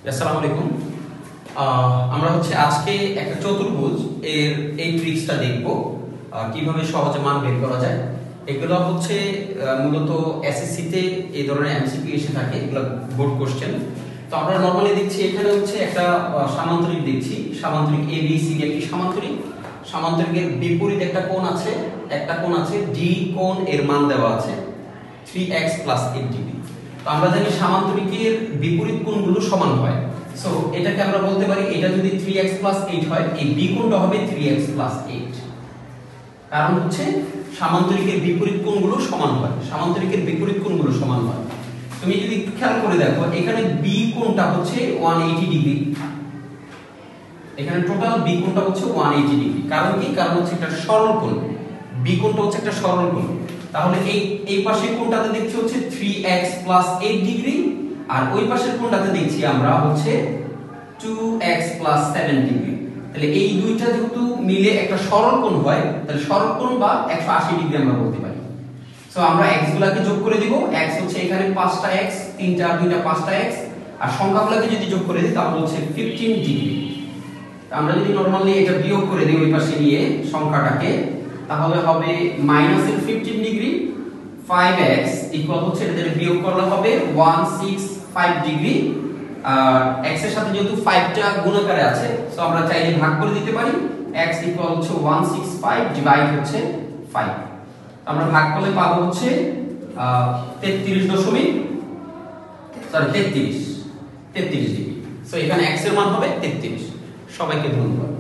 আসসালামু আলাইকুম। আমরা আজকে একটা চতুর্ভুজ এর এই ট্রিক্সটা দেখব, কিভাবে সহজে মান বের করা যায়। এগুলো মূলত এসএসসি তে এই ধরনের এমসিকিউ এসে থাকে, এগুলো বোর্ড কোশ্চেন। তো আমরা নরমালি দেখছি এখানে একটা সামান্তরিক দেখছি, সামান্তরিক এ বি সি একটি সামান্তরিক। সামান্তরিকের বিপরীত একটা কোণ আছে ডি কোণ, এর মান দেওয়া আছে 3x + 8 ডিগ্রি। তো আমরা জানি সামান্তরিকের বিপরীত কোণগুলো সমান হয়। সো এটাকে আমরা বলতে পারি, এটা যদি 3x + 8 হয়, এই বি কোণটা হবে 3x + 8। কারণ সামান্তরিকের বিপরীত কোণগুলো সমান হয়, সামান্তরিকের বিপরীত কোণগুলো সমান হয়। তুমি যদি একটু খেয়াল করে দেখো, এখানে বি কোণটা 180 ডিগ্রি, এখানে টোটাল বি কোণটা 180 ডিগ্রি। কারণ কি? কারণ একটা সরল কোণ, বি কোণটা একটা সরল কোণ। তাহলে এই পাশের কোণটাতে দেখছি 3x + 8 ডিগ্রি, আর ওই পাশের কোণটাতে দেখছি আমরা 2x + 7 ডিগ্রি। তাহলে এই দুইটা যেহেতু মিলে একটা সরল কোণ হয়, তাহলে সরল কোণ বা 180 ডিগ্রি আমরা বলতে পারি। সো আমরা x গুলাকে যোগ করে দিব। x এখানে 5টা x, 3টা আর 2টা 5টা x, আর সংখ্যাগুলোকে যদি যোগ করে দিই তাহলে 15 ডিগ্রি। আমরা যদি নরমালি এটা বিয়োগ করে দিই ওই পাশে নিয়ে সংখ্যাটাকে, তাহলে হবে -15 ডিগ্রি। 5x = এটা থেকে বিয়োগ করলে হবে 165 ডিগ্রি। আর x এর সাথে যেহেতু 5টা গুণ আকারে আছে, সো আমরা চাইলে ভাগ করে দিতে পারি। x = 165 divide 5। আমরা ভাগ করলে পাবো 33 ডিগ্রি। সো এখানে x এর মান হবে 33। সবাইকে ধন্যবাদ।